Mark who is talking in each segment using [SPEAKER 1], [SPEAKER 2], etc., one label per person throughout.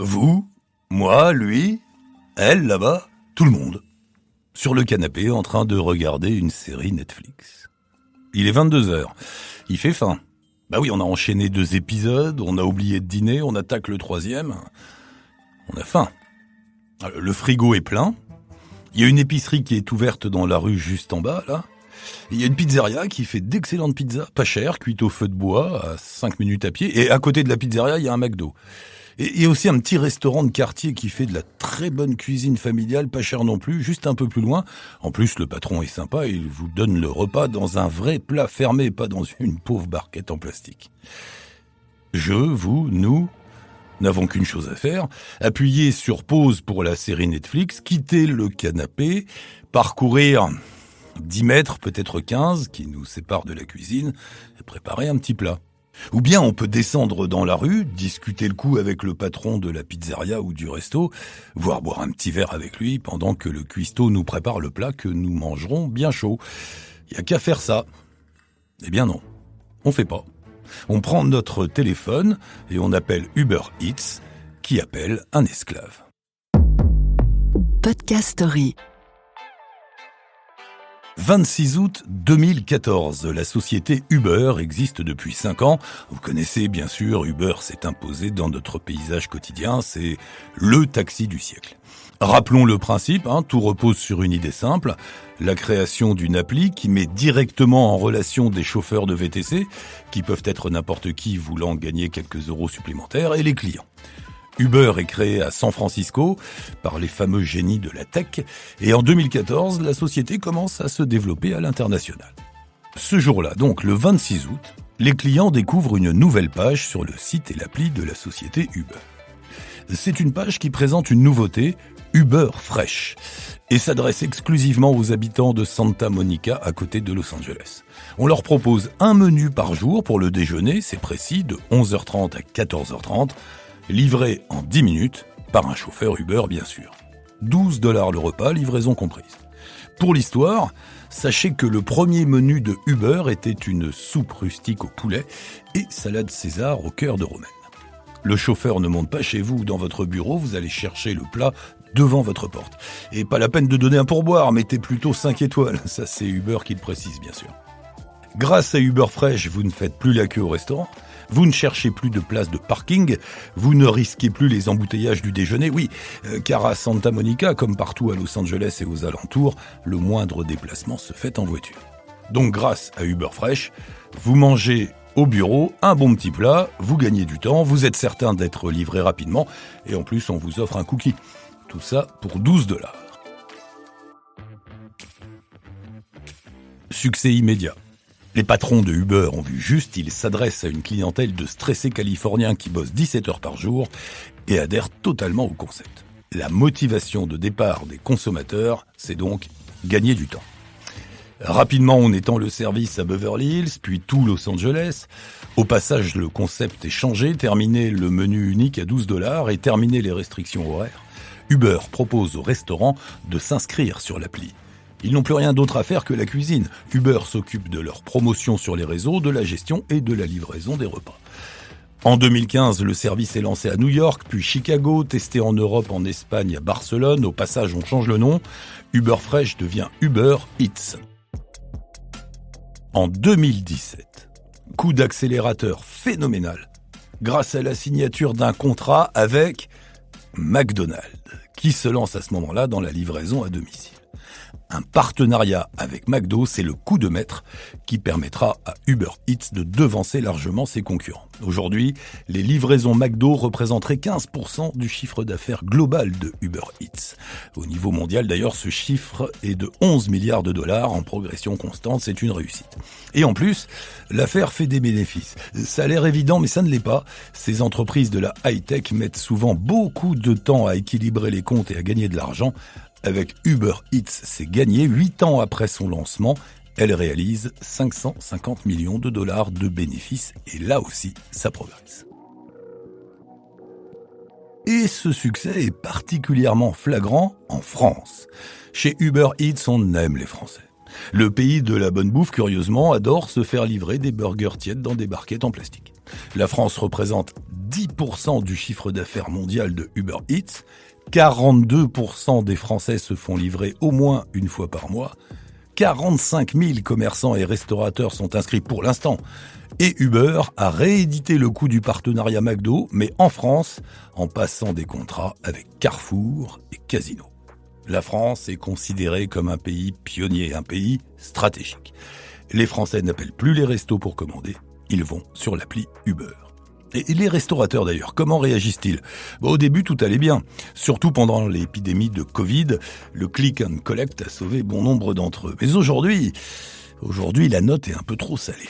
[SPEAKER 1] Vous, moi, lui, elle là-bas, tout le monde. Sur le canapé en train de regarder une série Netflix. Il est 22h. Il fait faim. Bah oui, on a enchaîné 2 épisodes, on a oublié de dîner, on attaque le 3e. On a faim. Le frigo est plein. Il y a une épicerie qui est ouverte dans la rue juste en bas, là. Il y a une pizzeria qui fait d'excellentes pizzas, pas chères, cuites au feu de bois, à 5 minutes à pied. Et à côté de la pizzeria, il y a un McDo. Et il y a aussi un petit restaurant de quartier qui fait de la très bonne cuisine familiale, pas cher non plus, juste un peu plus loin. En plus, le patron est sympa, il vous donne le repas dans un vrai plat fermé, pas dans une pauvre barquette en plastique. Nous n'avons qu'une chose à faire, appuyer sur pause pour la série Netflix, quitter le canapé, parcourir 10 mètres, peut-être 15, qui nous séparent de la cuisine, et préparer un petit plat. Ou bien on peut descendre dans la rue, discuter le coup avec le patron de la pizzeria ou du resto, voire boire un petit verre avec lui pendant que le cuistot nous prépare le plat que nous mangerons bien chaud. Il y a qu'à faire ça. Eh bien non, on fait pas. On prend notre téléphone et on appelle Uber Eats, qui appelle un esclave.
[SPEAKER 2] Podcast Story.
[SPEAKER 1] 26 août 2014, la société Uber existe depuis 5 ans. Vous connaissez bien sûr, Uber s'est imposé dans notre paysage quotidien, c'est le taxi du siècle. Rappelons le principe, tout repose sur une idée simple, la création d'une appli qui met directement en relation des chauffeurs de VTC, qui peuvent être n'importe qui voulant gagner quelques euros supplémentaires, et les clients. Uber est créé à San Francisco par les fameux génies de la tech et en 2014, la société commence à se développer à l'international. Ce jour-là, donc le 26 août, les clients découvrent une nouvelle page sur le site et l'appli de la société Uber. C'est une page qui présente une nouveauté, Uber Fresh, et s'adresse exclusivement aux habitants de Santa Monica à côté de Los Angeles. On leur propose un menu par jour pour le déjeuner, c'est précis, de 11h30 à 14h30, livré en 10 minutes, par un chauffeur Uber bien sûr. $12 le repas, livraison comprise. Pour l'histoire, sachez que le premier menu de Uber était une soupe rustique au poulet et salade César au cœur de romaine. Le chauffeur ne monte pas chez vous ou dans votre bureau, vous allez chercher le plat devant votre porte. Et pas la peine de donner un pourboire, mettez plutôt 5 étoiles, ça c'est Uber qui le précise bien sûr. Grâce à Uber Fresh, vous ne faites plus la queue au restaurant, vous ne cherchez plus de place de parking, vous ne risquez plus les embouteillages du déjeuner, car à Santa Monica, comme partout à Los Angeles et aux alentours, le moindre déplacement se fait en voiture. Donc grâce à Uber Fresh, vous mangez au bureau un bon petit plat, vous gagnez du temps, vous êtes certain d'être livré rapidement, et en plus on vous offre un cookie. Tout ça pour $12. Succès immédiat. Les patrons de Uber ont vu juste, ils s'adressent à une clientèle de stressés californiens qui bossent 17 heures par jour et adhèrent totalement au concept. La motivation de départ des consommateurs, c'est donc gagner du temps. Rapidement, on étend le service à Beverly Hills, puis tout Los Angeles. Au passage, le concept est changé, terminé le menu unique à $12 et terminé les restrictions horaires. Uber propose aux restaurants de s'inscrire sur l'appli. Ils n'ont plus rien d'autre à faire que la cuisine. Uber s'occupe de leur promotion sur les réseaux, de la gestion et de la livraison des repas. En 2015, le service est lancé à New York, puis Chicago, testé en Europe, en Espagne, à Barcelone. Au passage, on change le nom. Uber Fresh devient Uber Eats. En 2017, coup d'accélérateur phénoménal, grâce à la signature d'un contrat avec McDonald's, qui se lance à ce moment-là dans la livraison à domicile. Un partenariat avec McDo, c'est le coup de maître qui permettra à Uber Eats de devancer largement ses concurrents. Aujourd'hui, les livraisons McDo représenteraient 15% du chiffre d'affaires global de Uber Eats. Au niveau mondial, d'ailleurs, ce chiffre est de 11 milliards de dollars en progression constante, c'est une réussite. Et en plus, l'affaire fait des bénéfices. Ça a l'air évident, mais ça ne l'est pas. Ces entreprises de la high-tech mettent souvent beaucoup de temps à équilibrer les comptes et à gagner de l'argent. Avec Uber Eats, c'est gagné. 8 ans après son lancement, elle réalise 550 millions de dollars de bénéfices. Et là aussi, ça progresse. Et ce succès est particulièrement flagrant en France. Chez Uber Eats, on aime les Français. Le pays de la bonne bouffe, curieusement, adore se faire livrer des burgers tièdes dans des barquettes en plastique. La France représente 7% du chiffre d'affaires mondial de Uber Eats, 42% des Français se font livrer au moins une fois par mois, 45 000 commerçants et restaurateurs sont inscrits pour l'instant, et Uber a réédité le coup du partenariat McDo, mais en France, en passant des contrats avec Carrefour et Casino. La France est considérée comme un pays pionnier, un pays stratégique. Les Français n'appellent plus les restos pour commander, ils vont sur l'appli Uber. Et les restaurateurs d'ailleurs, comment réagissent-ils ? Au début, tout allait bien. Surtout pendant l'épidémie de Covid, le click and collect a sauvé bon nombre d'entre eux. Mais aujourd'hui, la note est un peu trop salée.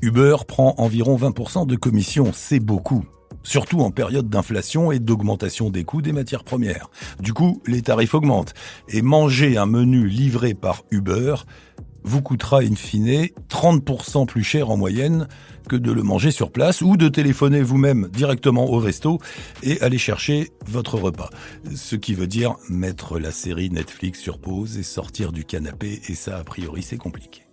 [SPEAKER 1] Uber prend environ 20% de commission, c'est beaucoup. Surtout en période d'inflation et d'augmentation des coûts des matières premières. Du coup, les tarifs augmentent. Et manger un menu livré par Uber vous coûtera in fine 30% plus cher en moyenne que de le manger sur place ou de téléphoner vous-même directement au resto et aller chercher votre repas. Ce qui veut dire mettre la série Netflix sur pause et sortir du canapé, et ça, a priori, c'est compliqué.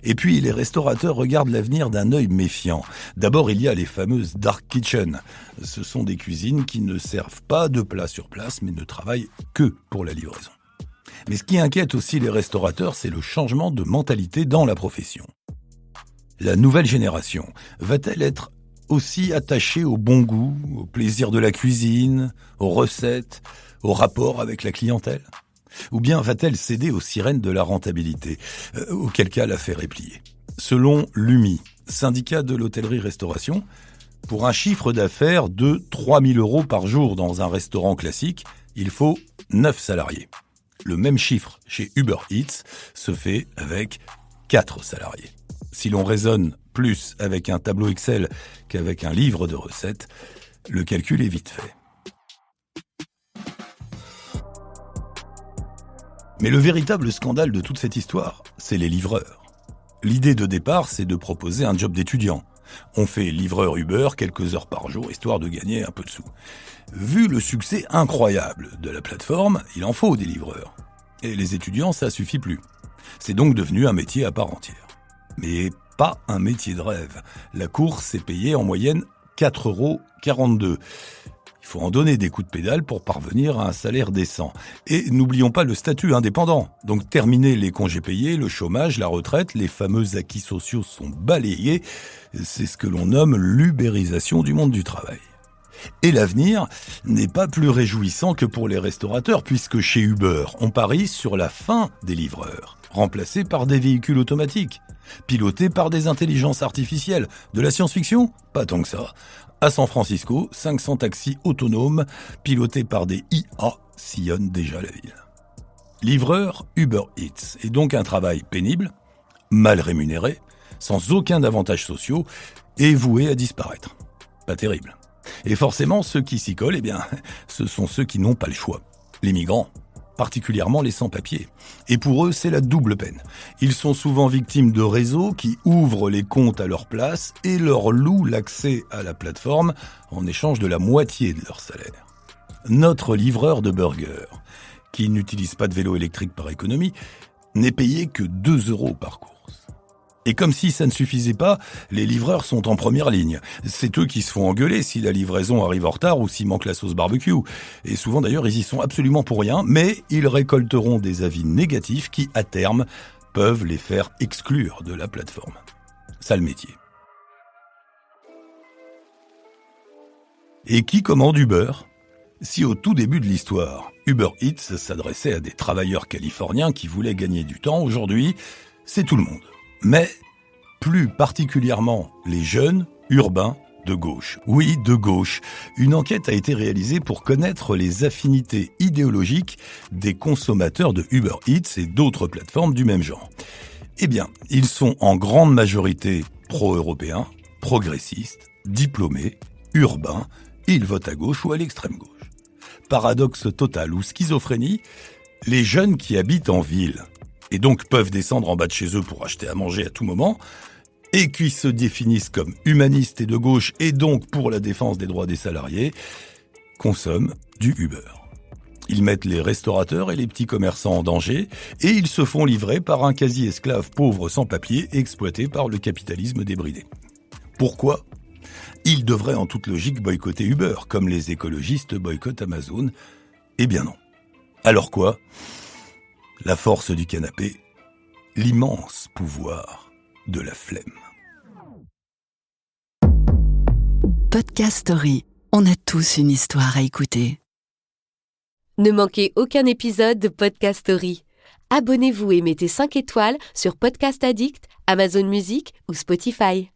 [SPEAKER 1] Et puis, les restaurateurs regardent l'avenir d'un œil méfiant. D'abord, il y a les fameuses dark kitchens. Ce sont des cuisines qui ne servent pas de plats sur place, mais ne travaillent que pour la livraison. Mais ce qui inquiète aussi les restaurateurs, c'est le changement de mentalité dans la profession. La nouvelle génération va-t-elle être aussi attachée au bon goût, au plaisir de la cuisine, aux recettes, au rapport avec la clientèle ? Ou bien va-t-elle céder aux sirènes de la rentabilité, auquel cas l'affaire est pliée ? Selon l'UMI, syndicat de l'hôtellerie-restauration, pour un chiffre d'affaires de 3 000 € par jour dans un restaurant classique, il faut 9 salariés. Le même chiffre chez Uber Eats se fait avec 4 salariés. Si l'on raisonne plus avec un tableau Excel qu'avec un livre de recettes, le calcul est vite fait. Mais le véritable scandale de toute cette histoire, c'est les livreurs. L'idée de départ, c'est de proposer un job d'étudiant. On fait livreur Uber quelques heures par jour, histoire de gagner un peu de sous. Vu le succès incroyable de la plateforme, il en faut des livreurs. Et les étudiants, ça suffit plus. C'est donc devenu un métier à part entière. Mais pas un métier de rêve. La course est payée en moyenne 4,42 €. Il faut en donner des coups de pédale pour parvenir à un salaire décent. Et n'oublions pas le statut indépendant. Donc terminer les congés payés, le chômage, la retraite, les fameux acquis sociaux sont balayés. C'est ce que l'on nomme l'ubérisation du monde du travail. Et l'avenir n'est pas plus réjouissant que pour les restaurateurs, puisque chez Uber, on parie sur la fin des livreurs, remplacés par des véhicules automatiques, pilotés par des intelligences artificielles. De la science-fiction ? Pas tant que ça. À San Francisco, 500 taxis autonomes pilotés par des IA sillonnent déjà la ville. Livreur Uber Eats est donc un travail pénible, mal rémunéré, sans aucun avantage sociaux et voué à disparaître. Pas terrible. Et forcément, ceux qui s'y collent, ce sont ceux qui n'ont pas le choix. Les migrants, particulièrement les sans-papiers. Et pour eux, c'est la double peine. Ils sont souvent victimes de réseaux qui ouvrent les comptes à leur place et leur louent l'accès à la plateforme en échange de la moitié de leur salaire. Notre livreur de burgers, qui n'utilise pas de vélo électrique par économie, n'est payé que 2 € par course. Et comme si ça ne suffisait pas, les livreurs sont en première ligne. C'est eux qui se font engueuler si la livraison arrive en retard ou s'il manque la sauce barbecue. Et souvent d'ailleurs, ils y sont absolument pour rien, mais ils récolteront des avis négatifs qui, à terme, peuvent les faire exclure de la plateforme. Sale métier. Et qui commande Uber ? Si au tout début de l'histoire, Uber Eats s'adressait à des travailleurs californiens qui voulaient gagner du temps, aujourd'hui, c'est tout le monde. Mais plus particulièrement les jeunes urbains de gauche. Oui, de gauche. Une enquête a été réalisée pour connaître les affinités idéologiques des consommateurs de Uber Eats et d'autres plateformes du même genre. Ils sont en grande majorité pro-européens, progressistes, diplômés, urbains, et ils votent à gauche ou à l'extrême gauche. Paradoxe total ou schizophrénie, les jeunes qui habitent en ville et donc peuvent descendre en bas de chez eux pour acheter à manger à tout moment, et qui se définissent comme humanistes et de gauche, et donc pour la défense des droits des salariés, consomment du Uber. Ils mettent les restaurateurs et les petits commerçants en danger et ils se font livrer par un quasi-esclave pauvre sans papier exploité par le capitalisme débridé. Pourquoi ? Ils devraient en toute logique boycotter Uber, comme les écologistes boycottent Amazon. Eh bien non. Alors quoi ? La force du canapé, l'immense pouvoir de la flemme.
[SPEAKER 2] Podcast Story. On a tous une histoire à écouter.
[SPEAKER 3] Ne manquez aucun épisode de Podcast Story. Abonnez-vous et mettez 5 étoiles sur Podcast Addict, Amazon Music ou Spotify.